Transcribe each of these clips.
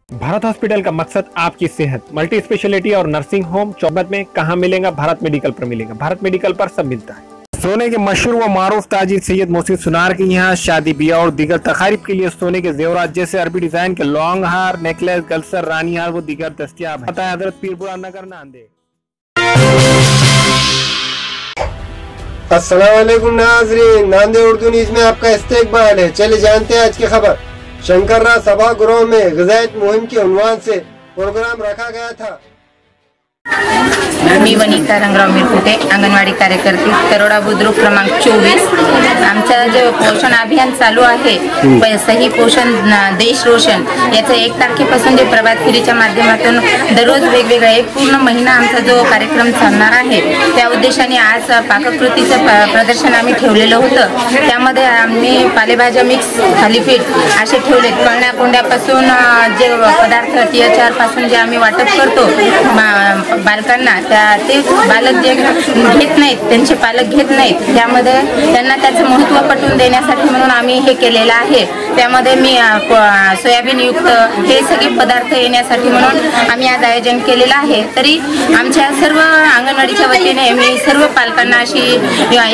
Bharat hospital का मकसद आपकी सेहत। मल्टी स्पेशलिटी और नर्सिंग होम चौबत में कहाँ मिलेगा? भारत मेडिकल पर मिलेगा। भारत मेडिकल पर सब मिलता है। सोने के मशहूर व मारूफ ताजिर सैयद मोहसिन सुनार के यहाँ शादी ब्याह और दीगर तकारीब के लिए सोने के जेवरात जैसे अरबी डिजाइन के लॉन्ग हार, नेकलेस, गलसर, रानी हार वो दीगर दस्तियाब है। हजरत पीरपुरा नगर नांदेड़। अस्सलाम वालेकुम नाज़रीन, नांदेड़ उर्दू न्यूज़ में आपका इस्तकबाल है। चले जानते हैं आज की खबर। शंकर्रा सभागृह में ग़िज़ायत मुहिम के उन्वान से प्रोग्राम रखा गया था। मी वनिता रंगराव मिरकुटे, अंगणवाडी कार्यकर्ती, तरोडा बुद्रुक क्रमांक 24। आमचं जे पोषण अभियान चालू आहे, सही पोषण देश रोशन, याचं 1 तारखेपासून जे प्रभात फेरीच्या माध्यमातून दररोज वेगवेगळा एक पूर्ण महिना आमचा जो कार्यक्रम चालणार आहे, त्या उद्देशाने आज पाककृतीचं प्रदर्शन आम्ही ठेवलेलं होतं। त्यामध्ये आम्ही पालेभाज्या मिक्स थालीपीठ असे ठेवलेत। कळण्या कोंड्यापासून जे पदार्थ THR पासून जे आम्ही वाटप करतो बालकांना, ते बालक जे घेत नाहीत, त्यांचे पालक घेत नाहीत, त्यामध्ये त्यांना त्याचं महत्त्व पटवून देण्यासाठी म्हणून आम्ही हे केलेलं आहे। त्यामध्ये मी सोयाबीन युक्त हे सगळे पदार्थ येण्यासाठी म्हणून आम्ही आज आयोजन केलेलं आहे। तरी आमच्या सर्व अंगणवाडीच्या वतीने मी सर्व पालकांना अशी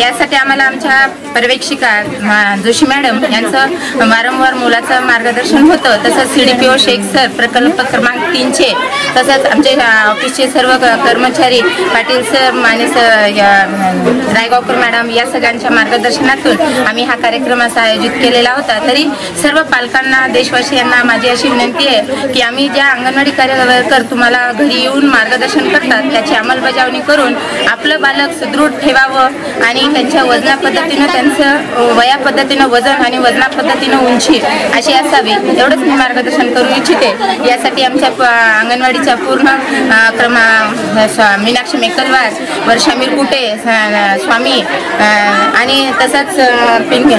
यासाठी आम्हाला आमच्या पर्यवेक्षिका जोशी मॅडम यांचं वारंवार मुलाचं मार्गदर्शन होतं। तसंच CDPO शेख सर प्रकल्प क्रमांक 3चे, तसंच आमचे ऑफिसचे सर्व कर्मचारी Patil sir, Mane sir, Raigaonkar madam या सगळ्यांच्या मार्गदर्शनातून आम्ही हा कार्यक्रम असा आयोजित केलेला होता। तरी सर्व पालकांना, देशवासियांना माझी अशी विनंती आहे की आम्ही ज्या अंगणवाडी कार्यकर्ते तुम्हाला घरी येऊन मार्गदर्शन करतात, त्याची अंमलबजावणी करून आपलं बालक सुदृढ ठेवावं आणि त्यांच्या वजना पद्धतीनं, त्यांचं वया पद्धतीनं वजन आणि वजना पद्धतीनं उंची अशी असावी, एवढंच मी मार्गदर्शन करू इच्छिते। यासाठी आमच्या अंगणवाडीच्या पूर्ण मीनाक्षी मेकलवार, वर्षा मिरकुटे, स्वामी आणि तसंच पिंकी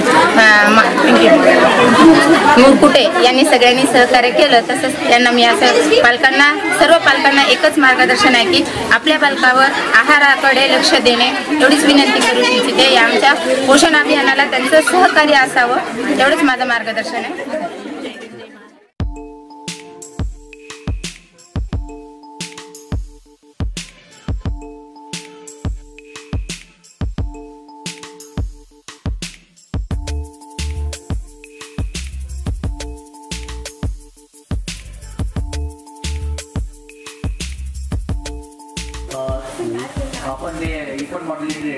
मुरकुटे यांनी सगळ्यांनी सहकार्य केलं। तसंच त्यांना मी असं पालकांना, सर्व पालकांना एकच मार्गदर्शन आहे की आपल्या बालकावर आहाराकडे लक्ष देणे, एवढीच विनंती करू इच्छिते। आमच्या पोषण अभियानाला त्यांचं सहकार्य असावं, एवढंच माझं मार्गदर्शन आहे। आपण ते इकोन मॉडेलिंग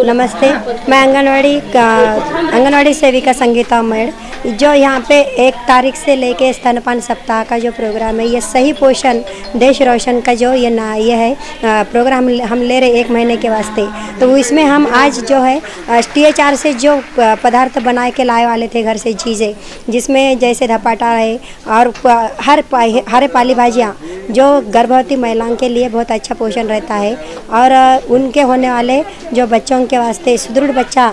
नमस्ते, मैं आंगनवाड़ी सेविका संगीता मेड़। जो यहाँ पे 1 तारीख से लेके स्तनपान सप्ताह का जो प्रोग्राम है, ये सही पोषण देश रोशन का जो ये है प्रोग्राम हम ले रहे 1 महीने के वास्ते। तो इसमें हम आज जो है THR से जो पदार्थ बना के लाए वाले थे घर से चीज़ें, जिसमें जैसे धपाटा है और हरे पाली भाजियाँ जो गर्भवती महिलाओं के लिए बहुत अच्छा पोषण रहता है और उनके होने वाले जो बच्चों के वास्ते सुदृढ़ बच्चा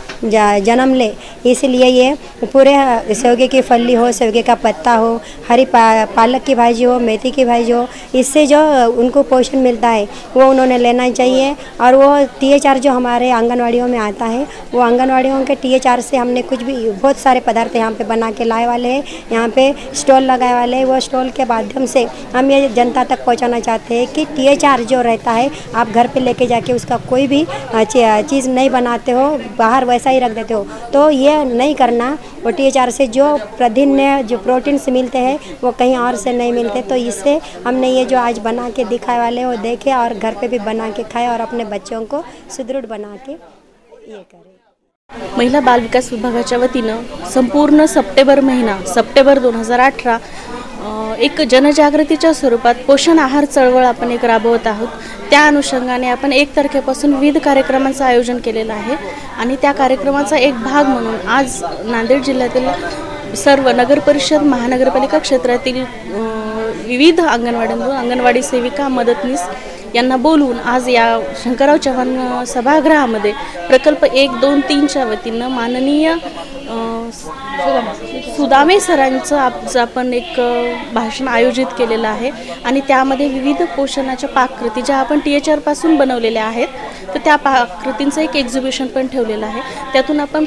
जन्म ले, इसलिए ये पूरे सेवगे की फली हो, सेवगे का पत्ता हो, हरी पालक की भाजी हो, मेथी की भाजी हो, इससे जो उनको पोषण मिलता है वो उन्होंने लेना चाहिए। और वो THR जो हमारे आंगनवाड़ियों में आता है, वो आंगनवाड़ियों के THR से हमने कुछ भी बहुत सारे पदार्थ यहाँ पे बना के लाए वाले हैं। यहाँ पे स्टॉल लगाए वाले हैं। वो स्टॉल के माध्यम से हम ये जनता तक पहुँचाना चाहते हैं कि THR जो रहता है, आप घर पे लेके जाके उसका कोई भी चीज़ नहीं बनाते हो, बाहर वैसा ही रख देते हो, तो ये नहीं करना। और THR से जो प्रतिदिन जो प्रोटीन्स मिलते हैं वो कहीं और से नहीं मिलते। तो इससे हमने ये जो आज बना के दिखाए वाले वो देखे और घर पे भी बना के खाए और अपने बच्चों को सुदृढ़ बना के ये करें। महिला बाल विकास विभागाच्या वतीनं संपूर्ण सप्टेंबर 2018 एक जनजागृतीच्या स्वरूपात पोषण आहार चळवळ आपण एक राबवत आहोत। त्या अनुषंगाने आपण 1 तारखेपासून विविध कार्यक्रमांचं आयोजन केलेलं आहे आणि त्या कार्यक्रमाचा एक भाग म्हणून आज नांदेड जिल्ह्यातील सर्व नगर परिषद महानगरपालिका क्षेत्रातील विविध अंगणवाड्यांतून अंगणवाडी सेविका मदतनीस यांना बोलवून आज या शंकरराव चव्हाण सभागृहामध्ये प्रकल्प 1, 2, 3च्या वतीनं माननीय सुदामे सरांचं आपण एक भाषण आयोजित केलेलं आहे आणि त्यामध्ये विविध पोषणाच्या पाककृती ज्या आपण THR पासून बनवलेल्या आहेत तर त्या पाककृतींचं एक एक्झिबिशन पण ठेवलेलं आहे. त्यातून आपण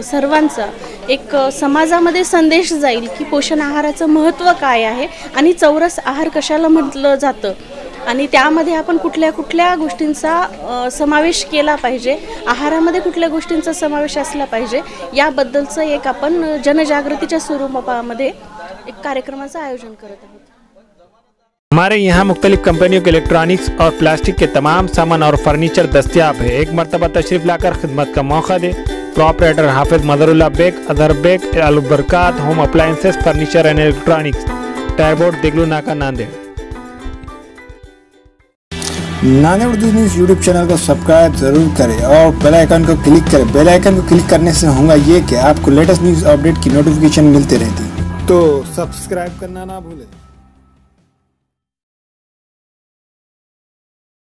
सर्वांचा एक समाजामध्ये संदेश जाईल की पोषण आहाराचं महत्त्व काय आहे आणि चौरस आहार कशाला म्हटलं जातं आणि त्यामध्ये आपण कुठल्या कुठल्या गोष्टींचा समावेश केला पाहिजे, आहारामध्ये कुठल्या गोष्टींचा समावेश असला पाहिजे याबद्दलचं एक आपण जनजागृतीच्या स्वरूपामध्ये एक कार्यक्रमाचं आयोजन करत आहोत. हमारे यहाँ मुख्तलिफ कंपनियों के इलेक्ट्रॉनिक्स और प्लास्टिक के तमाम सामान और फर्नीचर दस्तियाब है. एक मरतबा तशरीफ लाकर खिदमत का मौका दे. प्रोपराइटर हाफिज मदरुल्लाह बेग, अदर Baig, Albarkat home appliances, furniture and electronics, tyre board, Deglur नाका, Nanded. Nanded Urdu news YouTube channel को सब्सक्राइब जरूर करें और बेल आइकन को क्लिक करें. बेल आइकन को क्लिक करने से होगा ये कि आपको लेटेस्ट न्यूज़ अपडेट की नोटिफिकेशन मिलती रहती, तो सब्सक्राइब करना ना भूलें.